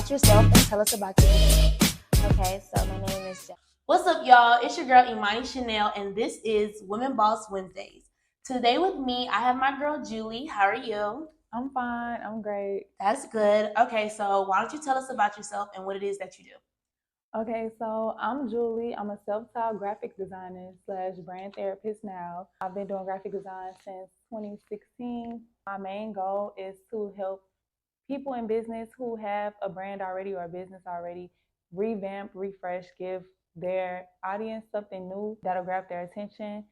about yourself and tell us about your business. Okay, so my name is Jen. What's up, y'all? It's your girl Imani Chanel, and this is Women Boss Wednesdays. Today with me, I have my girl Julie. How are you? I'm fine. I'm great. That's good. Okay, so why don't you tell us about yourself and what it is that you do? Okay, so I'm Julie. I'm a self-taught graphic designer slash brand therapist now. I've been doing graphic design since 2016. My main goal is to help people in business who have a brand already or a business already revamp, refresh, give their audience something new that'll grab their attention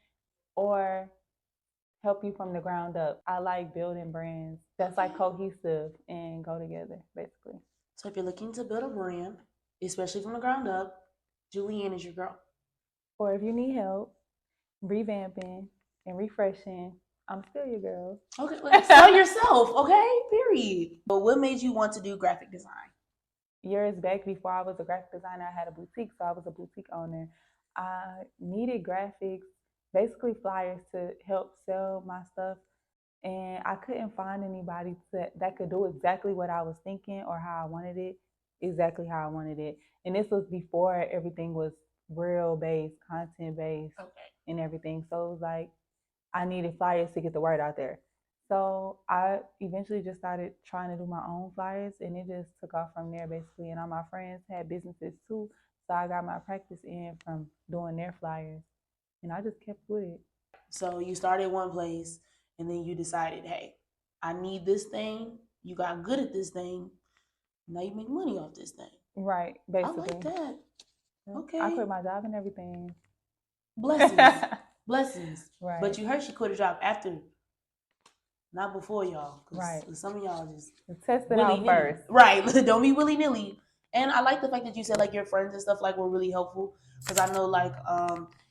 or help you from the ground up. I like building brands that's like cohesive and go together, basically. So if you're looking to build a brand, especially from the ground up, Julianne is your girl. Or if you need help revamping and refreshing, I'm still your girl. Okay, sell yourself, okay? Period. But what made you want to do graphic design? Years back, before I was a graphic designer, I had a boutique, so I was a boutique owner. I needed graphics, basically flyers to help sell my stuff, and I couldn't find anybody that could do exactly what I was thinking or how I wanted it, exactly how I wanted it. And this was before everything was real based, content based, and everything. So it was like I needed flyers to get the word out there. So I eventually just started trying to do my own flyers, and it just took off from there basically. And all my friends had businesses too, so I got my practice in from doing their flyers, and I just kept with it. So you started one place, and then you decided, hey, I need this thing. You got good at this thing. Now you make money off this thing. Right, basically. I like that. Okay. I quit my job and everything. Blessings. Blessings. Right. But you heard she quit her job after, not before y'all. Right. Some of y'all just test it out first. Right. Don't be willy-nilly. And I like the fact that you said like your friends and stuff like were really helpful, because I know like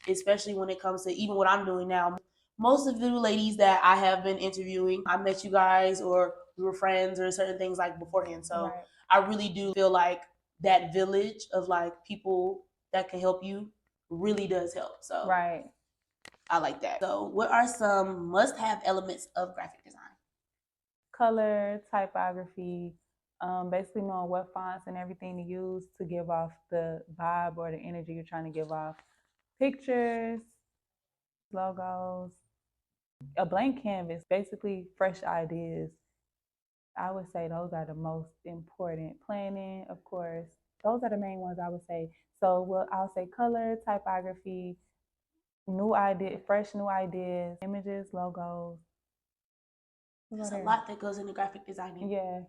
especially when it comes to even what I'm doing now, most of the ladies that I have been interviewing, I met you guys or we were friends or certain things like beforehand. So Right. I really do feel like that village of like people that can help you really does help. So right. I like that. So what are some must-have elements of graphic design? Color, typography, basically knowing what fonts and everything to use to give off the vibe or the energy you're trying to give off. Pictures, logos, a blank canvas, basically fresh ideas. I would say those are the most important. Planning, of course. Those are the main ones I would say. So I'll say color, typography, new idea, fresh new ideas, images, logos. There's a lot that goes into graphic designing. Yeah.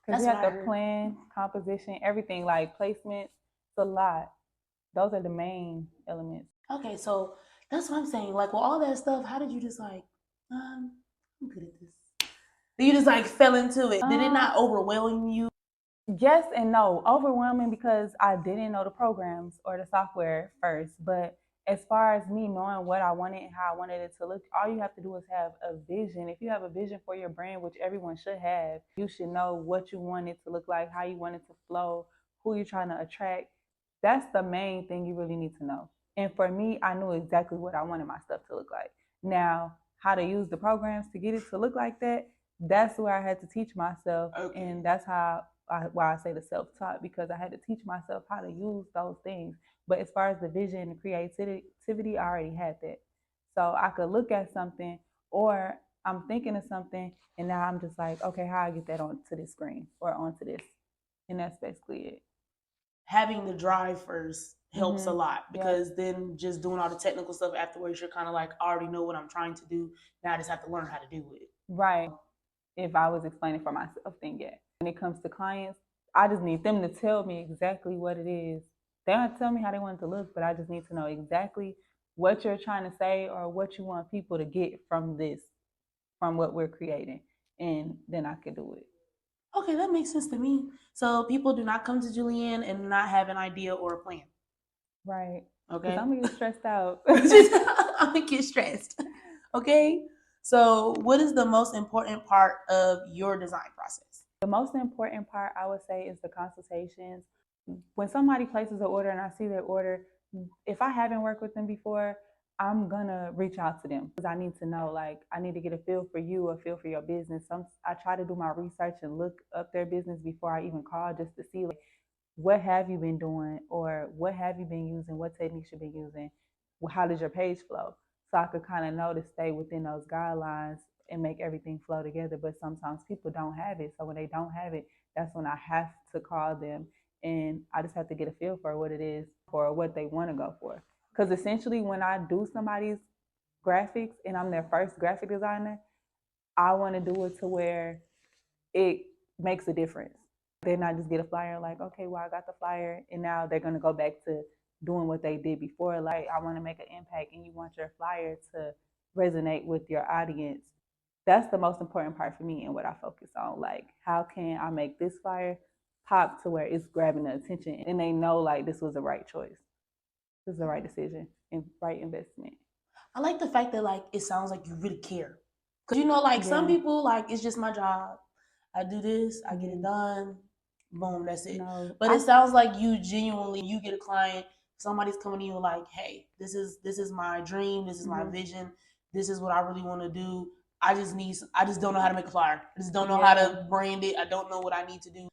Because you have to plan, composition, everything, like placement. It's a lot. Those are the main elements. Okay, so that's what I'm saying. Like, with all that stuff, how did you just like, I'm good at this? You just like fell into it. Did it not overwhelm you? Yes and no. Overwhelming because I didn't know the programs or the software first. But as far as me knowing what I wanted and how I wanted it to look, all you have to do is have a vision. If you have a vision for your brand, which everyone should have, you should know what you want it to look like, how you want it to flow, who you're trying to attract. That's the main thing you really need to know. And for me, I knew exactly what I wanted my stuff to look like. Now, how to use the programs to get it to look like that, that's where I had to teach myself. Okay. And that's why I say the self-taught, because I had to teach myself how to use those things. But as far as the vision and creativity, I already had that. So I could look at something, or I'm thinking of something, and now I'm just like, okay, how I get that onto this screen or onto this. And that's basically it. Having the drive first helps a lot, because then just doing all the technical stuff afterwards, you're kind of like, I already know what I'm trying to do. Now I just have to learn how to do it. Right. If I was explaining for myself, then yeah. When it comes to clients, I just need them to tell me exactly what it is. They don't tell me how they want it to look, but I just need to know exactly what you're trying to say or what you want people to get from this, from what we're creating. And then I could do it. Okay, that makes sense to me. So people do not come to Julianne and not have an idea or a plan. Right. Okay. Because I'm going to get stressed out. I'm going to get stressed. Okay. So what is the most important part of your design process? The most important part, I would say, is the consultations. When somebody places an order and I see their order, if I haven't worked with them before, I'm gonna reach out to them because I need to know, like, I need to get a feel for you, a feel for your business. I try to do my research and look up their business before I even call just to see, like, what have you been doing or what have you been using, what techniques you've been using, how does your page flow? So I could kind of know to stay within those guidelines and make everything flow together. But sometimes people don't have it. So when they don't have it, that's when I have to call them and I just have to get a feel for what it is or what they want to go for. Because essentially, when I do somebody's graphics and I'm their first graphic designer, I want to do it to where it makes a difference. They're not just get a flyer like, okay, well, I got the flyer, and now they're going to go back to doing what they did before. Like, I want to make an impact, and you want your flyer to resonate with your audience. That's the most important part for me and what I focus on. Like, how can I make this flyer pop to where it's grabbing the attention and they know, like, this was the right choice. This is the right decision and right investment. I like the fact that like it sounds like you really care. Cause you know, like some people, like it's just my job. I do this, I get it done, boom, that's it. No, But it sounds like you genuinely, you get a client, somebody's coming to you like, hey, this is my dream, this is my vision, this is what I really want to do. I just don't know how to make a flyer. I just don't know how to brand it. I don't know what I need to do.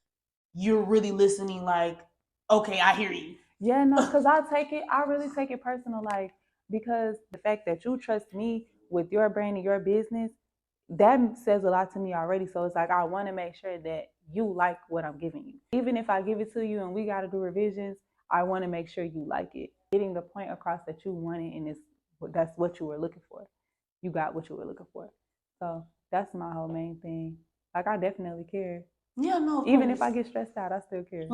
You're really listening, like, okay, I hear you. Yeah, no, because I really take it personal, like, because the fact that you trust me with your brand and your business, that says a lot to me already. So it's like, I want to make sure that you like what I'm giving you. Even if I give it to you and we got to do revisions, I want to make sure you like it. Getting the point across that you want it and that's what you were looking for. You got what you were looking for. So that's my whole main thing. Like, I definitely care. Yeah, no, even if I get stressed out, I still care.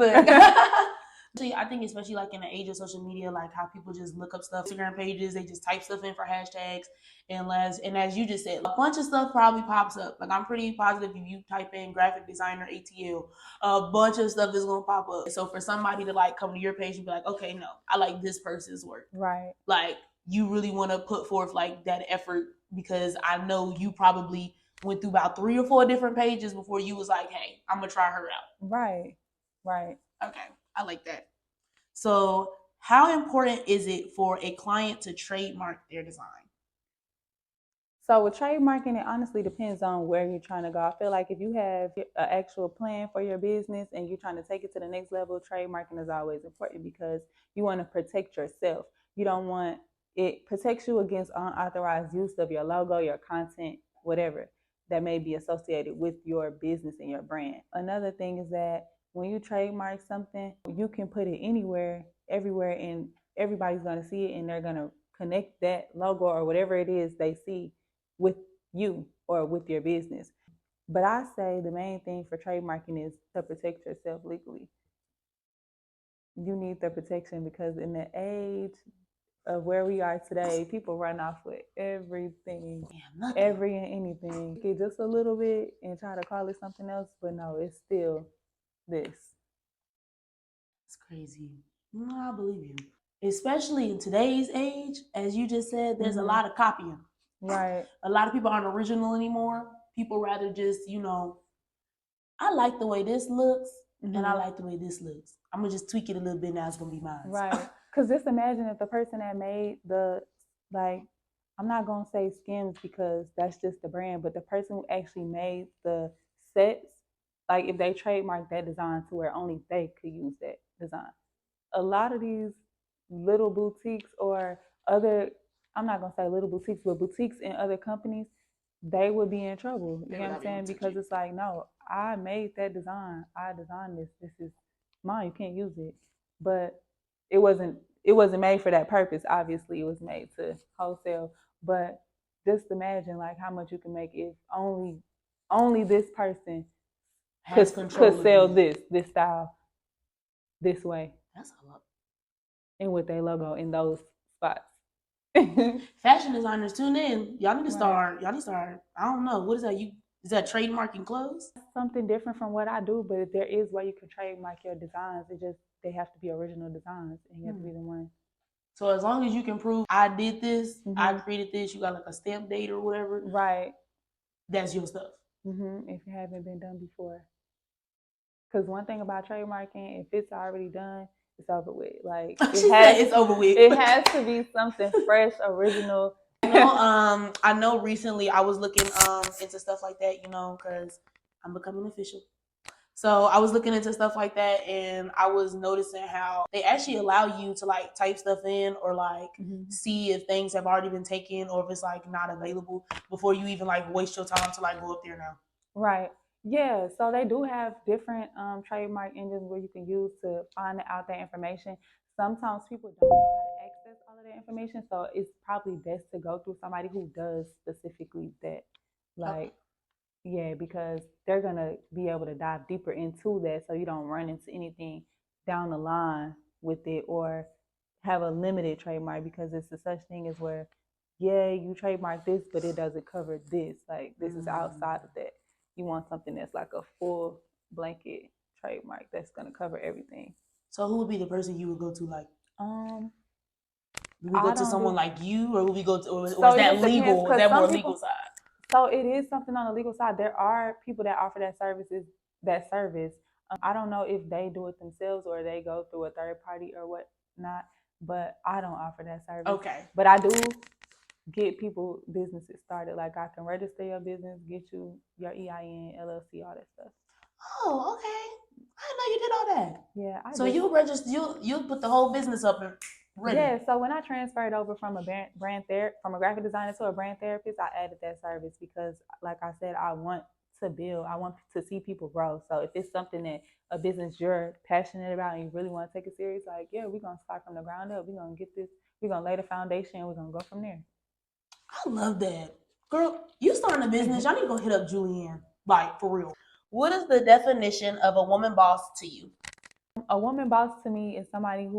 I think especially like in the age of social media, like how people just look up stuff, Instagram pages, they just type stuff in for hashtags, and as you just said, a bunch of stuff probably pops up. Like I'm pretty positive if you type in graphic designer ATL, a bunch of stuff is gonna pop up. So for somebody to like come to your page and be like, okay, no, I like this person's work, right? Like you really want to put forth like that effort because I know you probably went through about 3 or 4 different pages before you was like, hey, I'm gonna try her out. Right. Okay, I like that. So, how important is it for a client to trademark their design? So with trademarking, it honestly depends on where you're trying to go. I feel like if you have an actual plan for your business and you're trying to take it to the next level, trademarking is always important because you want to protect yourself. You don't want it protects you against unauthorized use of your logo, your content, whatever that may be associated with your business and your brand. Another thing is that when you trademark something, you can put it anywhere, everywhere, and everybody's going to see it and they're going to connect that logo or whatever it is they see with you or with your business. But I say the main thing for trademarking is to protect yourself legally. You need the protection because in the age of where we are today, people run off with everything, every and anything. Get just a little bit and try to call it something else, but no, it's still this. It's crazy. No, I believe you. Especially in today's age, as you just said, there's a lot of copying. Right. A lot of people aren't original anymore. People rather just, I like the way this looks and I like the way this looks. I'm going to just tweak it a little bit. Now it's going to be mine. Right. Because just imagine if the person that made I'm not going to say Skims because that's just the brand, but the person who actually made the sets, like if they trademark that design to where only they could use that design. A lot of these little boutiques or other, I'm not going to say little boutiques, but boutiques in other companies, they would be in trouble. You know what I'm saying? Because it's like, no, I made that design. I designed this. This is mine. You can't use it. But it wasn't made for that purpose. Obviously, it was made to wholesale. But just imagine like how much you can make if only this person could sell this style this way. That's a lot. And with their logo in those spots. Fashion designers, tune in. Y'all need to start. Y'all need to start. I don't know. What is that? Is that trademarking clothes? Something different from what I do, but there is way you can trademark your designs. It just they have to be original designs, and you have to be the one. So as long as you can prove I did this, I created this, you got like a stamp date or whatever. Right. That's your stuff. If it haven't been done before. Because one thing about trademarking, if it's already done, it's over with. Like She said it's over with. It has to be something fresh, original. I know recently I was looking into stuff like that, because I'm becoming official. So I was looking into stuff like that, and I was noticing how they actually allow you to like type stuff in or like see if things have already been taken or if it's like not available before you even like waste your time to like go up there now. Right. Yeah. So they do have different trademark engines where you can use to find out that information. Sometimes people don't know how to access all of that information, so it's probably best to go through somebody who does specifically that. Like, yeah, because they're gonna be able to dive deeper into that, so you don't run into anything down the line with it or have a limited trademark, because it's the such thing as where, yeah, you trademark this, but it doesn't cover this. Like this is outside of that. You want something that's like a full blanket trademark that's gonna cover everything. So who would be the person you would go to? Like, would we I go to someone like you, or would we go to, or is So it that just depends, legal? Is 'cause that some more people- legal side? So it is something on the legal side. There are people that offer that service. I don't know if they do it themselves or they go through a third party or whatnot, but I don't offer that service. Okay. But I do get people businesses started. Like I can register your business, get you your EIN, LLC, all that stuff. Oh, okay. I didn't know you did all that. Yeah. So you register, you put the whole business up and ready. Yeah. So when I transferred over from a from a graphic designer to a brand therapist, I added that service because, like I said, I want to build. I want to see people grow. So if it's something that a business you're passionate about and you really want to take it serious, like, yeah, we're gonna start from the ground up. We're gonna get this. We're gonna lay the foundation. And we're gonna go from there. I love that. Girl, you starting a business, y'all need to go hit up Julianne. Like, for real. What is the definition of a woman boss to you? A woman boss to me is somebody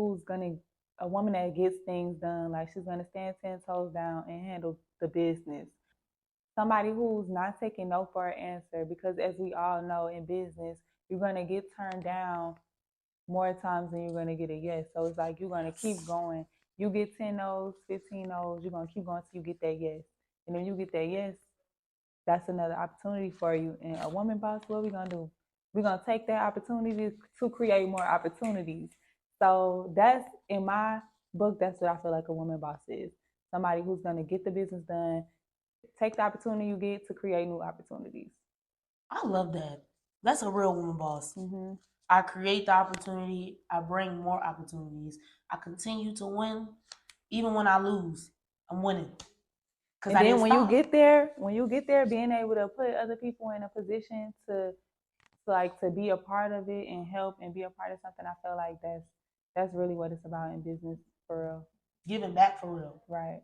a woman that gets things done. Like she's gonna stand 10 toes down and handle the business. Somebody who's not taking no for an answer, because as we all know in business, you're gonna get turned down more times than you're gonna get a yes. So it's like you're gonna keep going. You get 10 no's, 15 no's, you're gonna keep going till you get that yes. And when you get that yes, that's another opportunity for you. And a woman boss, what are we gonna do? We're gonna take that opportunity to create more opportunities. So that's, in my book, that's what I feel like a woman boss is. Somebody who's gonna get the business done, take the opportunity you get to create new opportunities. I love that. That's a real woman boss. I create the opportunity. I bring more opportunities. I continue to win, even when I lose. I'm winning. And then when you get there, being able to put other people in a position to be a part of it and help and be a part of something, I feel like that's really what it's about in business, for real. Giving back for real. Right.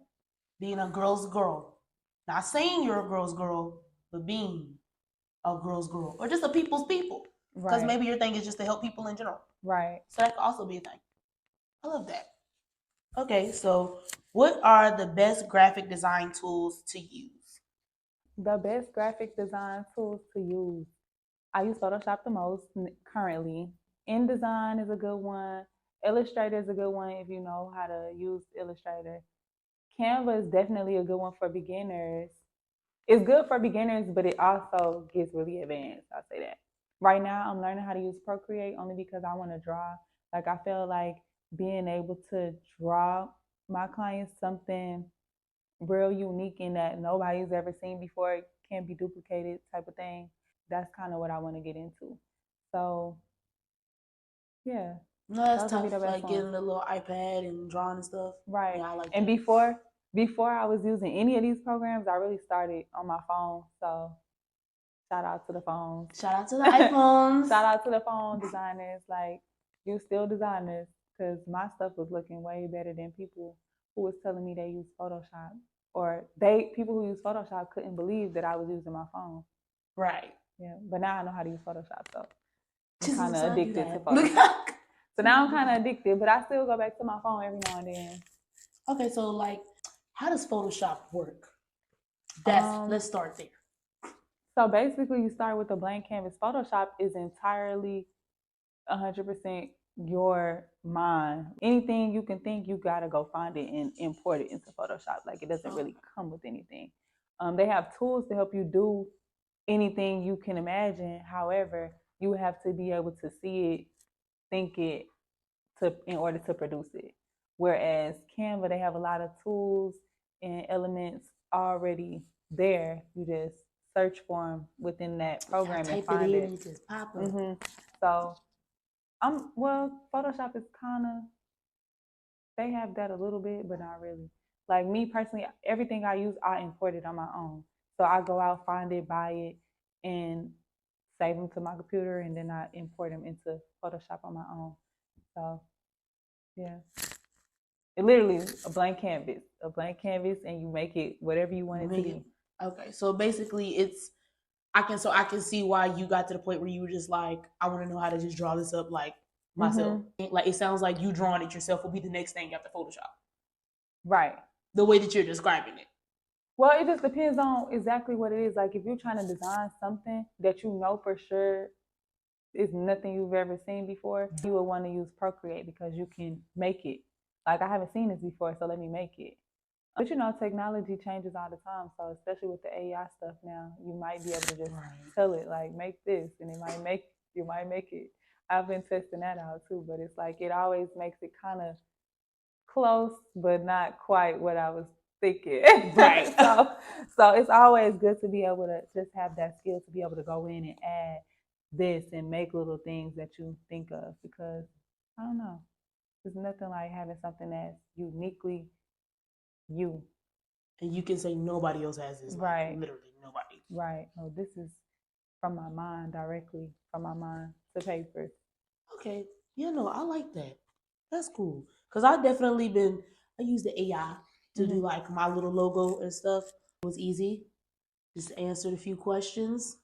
Being a girl's girl. Not saying you're a girl's girl, but being a girl's girl. Or just a people's people. Because maybe your thing is just to help people in general. Right. So that could also be a thing. I love that. Okay, so what are the best graphic design tools to use? The best graphic design tools to use. I use Photoshop the most currently. InDesign is a good one. Illustrator is a good one if you know how to use Illustrator. Canva is definitely a good one for beginners. It's good for beginners, but it also gets really advanced. I'll say that. Right now, I'm learning how to use Procreate only because I want to draw. Like, I feel like being able to draw my clients something real unique and that nobody's ever seen before, can't be duplicated type of thing. That's kind of what I want to get into. So, yeah. No, that's tough. Like getting the little iPad and drawing and stuff. Right. Yeah, I like and that. before I was using any of these programs, I really started on my phone. So shout out to the phones. Shout out to the iPhones. Shout out to the phone designers. Like, you still designers, because my stuff was looking way better than people who was telling me they use Photoshop. Or people who use Photoshop couldn't believe that I was using my phone. Right. Yeah. But now I know how to use Photoshop, so I'm kind of addicted to Photoshop. So now I'm kind of addicted, but I still go back to my phone every now and then. Okay, so like, how does Photoshop work? Let's start there. So basically, you start with a blank canvas. Photoshop is entirely 100% your mind. Anything you can think, you gotta go find it and import it into Photoshop. Like, it doesn't really come with anything. They have tools to help you do anything you can imagine. However, you have to be able to see it, think it, in order to produce it. Whereas Canva, they have a lot of tools and elements already there. You just search for them within that program and find it. And it just pop up. So Photoshop is kind of, they have that a little bit, but not really. Like me personally, everything I use, I import it on my own. So I go out, find it, buy it, and save them to my computer, and then I import them into Photoshop on my own. So, yeah. It literally is a blank canvas, and you make it whatever you want it to be. Okay, so basically I can see why you got to the point where you were just like, I want to know how to just draw this up like myself. Like it sounds like you drawing it yourself will be the next thing after Photoshop. Right. The way that you're describing it. Well, it just depends on exactly what it is. Like if you're trying to design something that you know for sure is nothing you've ever seen before, you would want to use Procreate because you can make it. Like I haven't seen this before, so let me make it. But you know, technology changes all the time. So especially with the AI stuff now, you might be able to just tell it like, make this, and you might make it. I've been testing that out too, but it's like it always makes it kind of close, but not quite what I was thinking. Right. So it's always good to be able to just have that skill to be able to go in and add this and make little things that you think of, because I don't know, there's nothing like having something that's uniquely you. And you can say nobody else has this. Right. Like, literally nobody. Right. Oh, this is from my mind, directly from my mind to paper. Okay. Yeah, no, I like that. That's cool. Because I use the AI to do like my little logo and stuff. It was easy. Just answered a few questions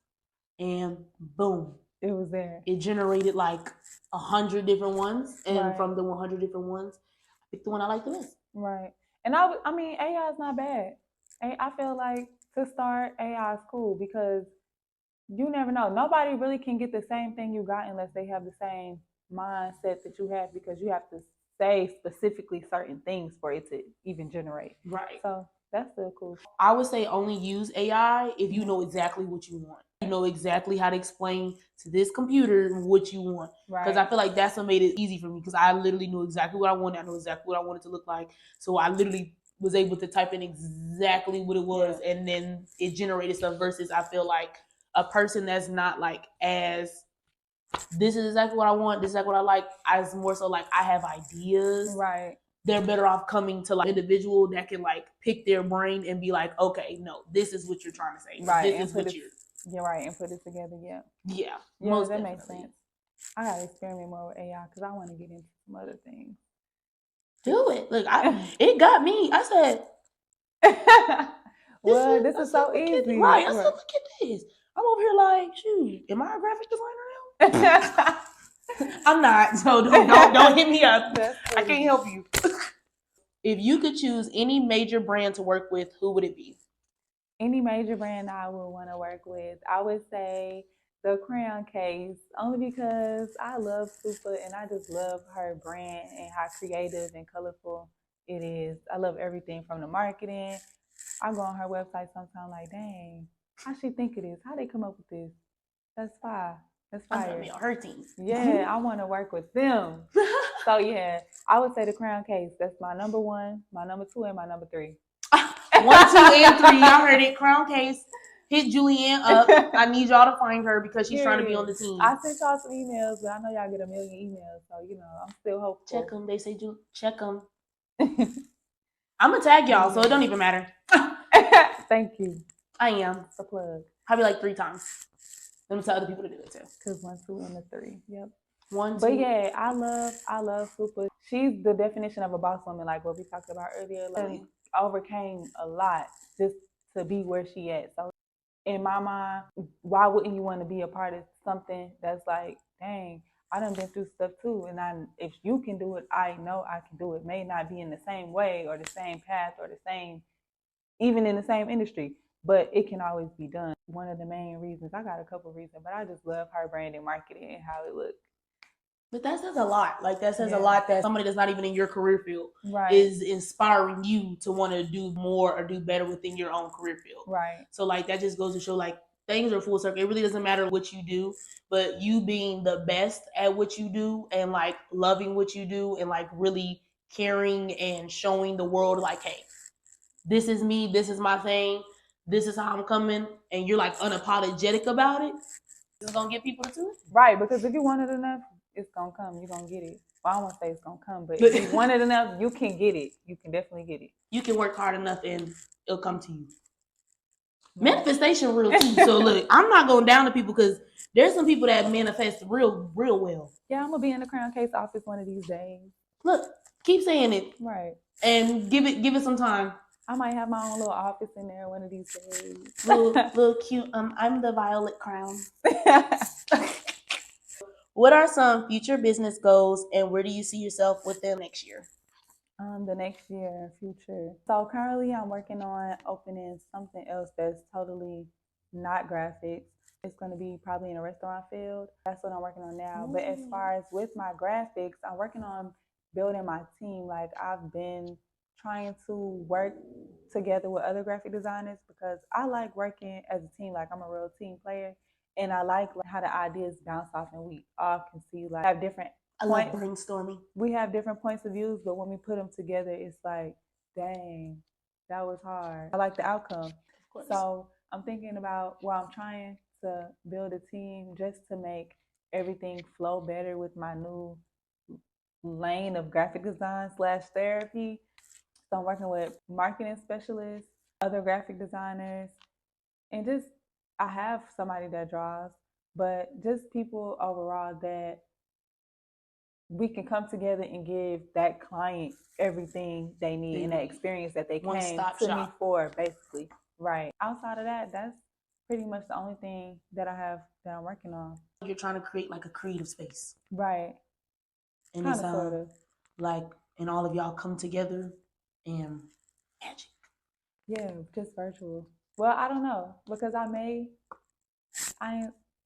and boom. It was there. It generated like 100 different ones. And from the 100 different ones, I picked the one I like the best. Right. And I mean, AI is not bad. I feel like to start, AI is cool because you never know. Nobody really can get the same thing you got unless they have the same mindset that you have, because you have to say specifically certain things for it to even generate. Right. So that's still cool. I would say only use AI if you know exactly what you want. You know exactly how to explain to this computer what you want. Because I feel like that's what made it easy for me, because I literally knew exactly what I wanted. I knew exactly what I wanted to look like. So I literally was able to type in exactly what it was, and then it generated stuff, versus I feel like a person that's not like as this is exactly what I want, this is exactly what I like, as more so like I have ideas. Right. They're better off coming to like an individual that can like pick their brain and be like, okay, no, this is what you're trying to say. Right. This is what you're right, and put it together. Yeah. Yeah. Most that makes sense. I gotta experiment more with AI because I want to get into some other things. Do it. Look, it got me. I said, well, this is so easy. Right. I said, look at this. I'm over here like, shoot, am I a graphic designer now? I'm not. So don't hit me up. I can't help you. If you could choose any major brand to work with, who would it be? Any major brand I would want to work with, I would say the Crayon Case, only because I love Super and I just love her brand and how creative and colorful it is. I love everything from the marketing. I go on her website sometimes like, dang, how she think it is? How they come up with this? That's fire. That's fire. I'm gonna be on her team. Yeah, I want to work with them. So yeah, I would say the Crayon Case. That's my number 1, my number 2, and my number 3. 1, 2, and 3. Y'all heard it. Crown Case. Hit Julianne up. I need y'all to find her because she's trying to be on the team. I sent y'all some emails, but I know y'all get a million emails, so you know I'm still hopeful. Check them. They say check them. I'm gonna tag y'all, so it don't even matter. Thank you. I am. It's a plug. Probably like 3 times. Let me tell other people to do it too. Cause 1, 2, and the 3. Yep. 1, 2. But yeah, I love Super. She's the definition of a boss woman, like what we talked about earlier. Like, overcame a lot just to be where she at. So in my mind, why wouldn't you want to be a part of something that's like, dang, I done been through stuff too, and if you can do it, I know I can do it. May not be in the same way or the same path or the same, even in the same industry, but it can always be done. One of the main reasons, I got a couple reasons, but I just love her brand and marketing and how it looks. But that says a lot. Like that says a lot that somebody that's not even in your career field right. is inspiring you to want to do more or do better within your own career field. Right. So like that just goes to show like things are full circle. It really doesn't matter what you do, but you being the best at what you do and like loving what you do and like really caring and showing the world like, hey, this is me, this is my thing, this is how I'm coming, and you're like unapologetic about it, it's gonna get people to do it. Right, because if you want it enough, it's gonna come. You're gonna get it. Well, I don't want to say it's gonna come, but if you want it enough, you can get it. You can definitely get it. You can work hard enough and it'll come to you. Manifestation real too. So look, I'm not going down to people because there's some people that manifest real well. Yeah, I'm gonna be in the Crown Case office one of these days. Look, keep saying it. Right. And give it some time. I might have my own little office in there one of these days. Little cute. I'm the Violet Crown. What are some future business goals and where do you see yourself within next year? The next year, future. So currently I'm working on opening something else that's totally not graphics. It's going to be probably in a restaurant field. That's what I'm working on now. But as far as with my graphics, I'm working on building my team. Like I've been trying to work together with other graphic designers because I like working as a team. Like I'm a real team player and I like how the ideas bounce off and we all can see like have different I love brainstorming. We have different points of views, but when we put them together, it's like, dang, that was hard. I like the outcome. So I'm thinking about, well, I'm trying to build a team just to make everything flow better with my new lane of graphic design / therapy. So I'm working with marketing specialists, other graphic designers, and just I have somebody that draws, but just people overall that we can come together and give that client everything they need and that experience that they came to me for, basically. Right. Outside of that, that's pretty much the only thing that I have that I'm working on. You're trying to create like a creative space. Right. And it's sort of like, and all of y'all come together and magic. Yeah, just virtual. Well, I don't know because I don't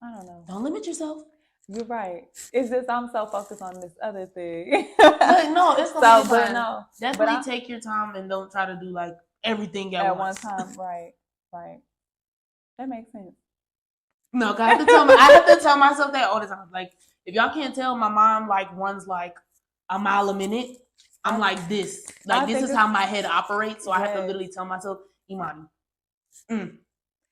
know. Don't limit yourself. You're right. It's just I'm so focused on this other thing. But no, it's gonna be fine. No. Definitely take your time and don't try to do like everything at one time. Right. That makes sense. No, cause I have to tell myself that all the time. Like, if y'all can't tell, my mom like runs like a mile a minute. I'm like this. Like this is how my head operates. So I have to literally tell myself, Imani,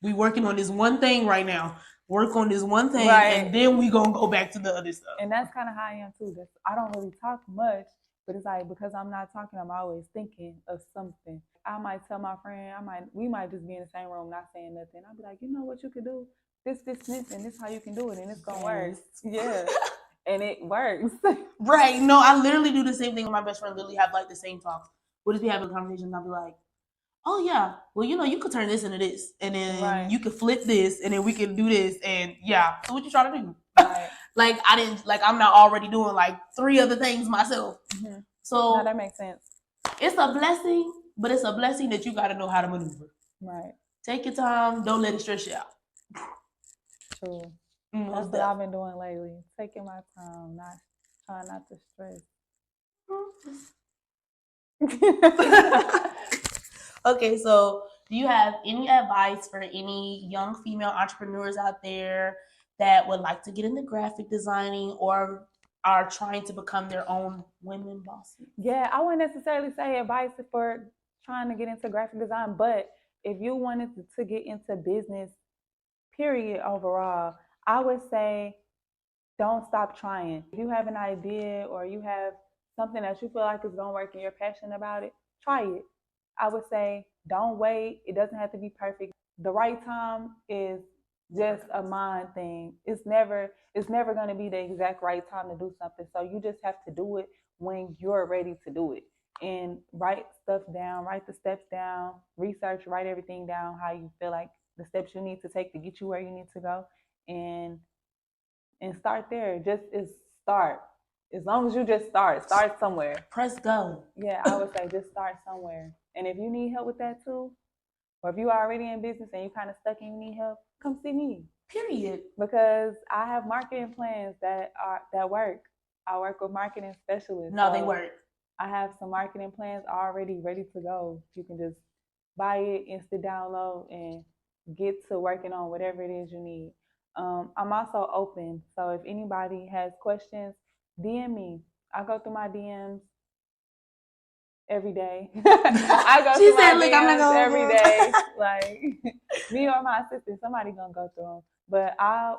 we working on this one thing right now. Work on this one thing, and then we gonna go back to the other stuff. And that's kind of how I am too. I don't really talk much, but it's like because I'm not talking, I'm always thinking of something. I might tell my friend, we might just be in the same room, not saying nothing. I'll be like, you know what you could do? This, and this how you can do it, and it's gonna work. Yeah, and it works. Right? No, I literally do the same thing with my best friend. Literally have like the same talks. We'll just be having a conversation, and I'll be like, oh yeah, well you could turn this into this, and then you could flip this, and then we can do this, and yeah. So what you trying to do? Right. I'm not already doing like 3 other things myself. Mm-hmm. So no, that makes sense. It's a blessing, but it's a blessing that you got to know how to maneuver. Right. Take your time. Don't let it stress you out. True. That's what I've been doing lately. Taking my time, trying not to stress. Okay, so do you have any advice for any young female entrepreneurs out there that would like to get into graphic designing or are trying to become their own women bosses? Yeah, I wouldn't necessarily say advice for trying to get into graphic design, but if you wanted to get into business, period, overall, I would say don't stop trying. If you have an idea or you have something that you feel like is going to work and you're passionate about it, try it. I would say don't wait. It doesn't have to be perfect. The right time is just a mind thing. It's never going to be the exact right time to do something. So you just have to do it when you're ready to do it. And write stuff down, write the steps down, research, write everything down, how you feel like the steps you need to take to get you where you need to go. And start there. Just start. As long as you just start somewhere. Press go. Yeah, I would say just start somewhere. And if you need help with that too, or if you're already in business and you're kind of stuck and you need help, come see me. Period. Because I have marketing plans that work. I work with marketing specialists. No, they work. I have some marketing plans already ready to go. You can just buy it, instant download, and get to working on whatever it is you need. I'm also open. So if anybody has questions, DM me. I go through my DMs every day. I go She through said, my "Look, I'm not DMs gonna every day. Like me or my assistant, somebody gonna go through them. But I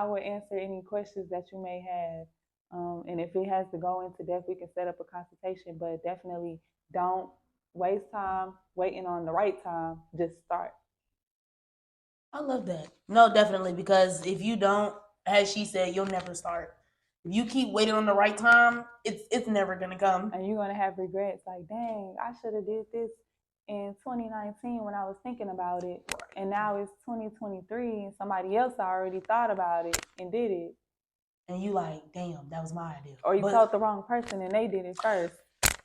will answer any questions that you may have. And if it has to go into depth, we can set up a consultation. But definitely don't waste time waiting on the right time. Just start. I love that. No, definitely, because if you don't, as she said, you'll never start. If you keep waiting on the right time, it's never gonna come. And you're gonna have regrets. Like, dang, I should have did this in 2019 when I was thinking about it, and now it's 2023 and somebody else already thought about it and did it. And you like, damn, that was my idea. Or you told the wrong person and they did it first.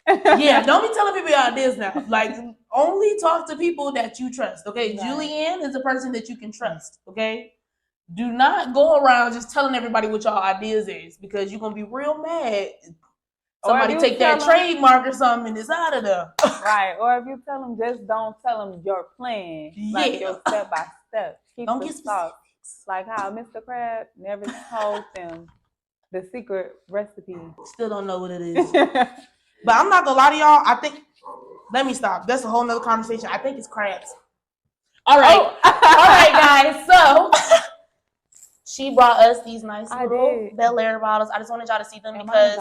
Yeah, don't be telling people your ideas now. Like, only talk to people that you trust. Okay, Right. Julianne is a person that you can trust. Okay, do not go around just telling everybody what your ideas is, because you're gonna be real mad. Somebody take that trademark or something and it's out of there. Right. Or if you tell them, just don't tell them your plan. Like your step by step. Don't get specifics. Like how Mr. Crab never told them the secret recipe. Still don't know what it is. But I'm not gonna lie to y'all. I think. Let me stop. That's a whole nother conversation. I think it's crabs. All right. All right, guys. So she brought us these nice little Bel Air bottles. I just wanted y'all to see them because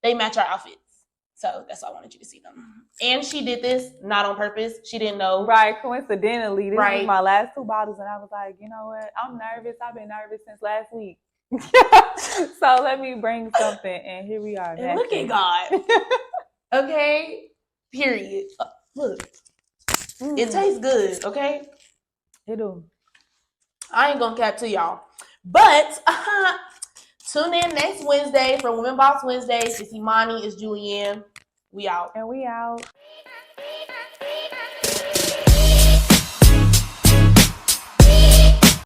they match our outfits. So that's why I wanted you to see them. And she did this not on purpose. She didn't know. Right. Coincidentally, this was my last 2 bottles, and I was like, you know what? I'm nervous. I've been nervous since last week. So let me bring something, and here we are. And look at God. Okay. Period. Look. It tastes good. Okay. It do. I ain't gonna cap to y'all. But tune in next Wednesday for Women Boss Wednesdays. It's Imani, it's Julianne. We out. And we out.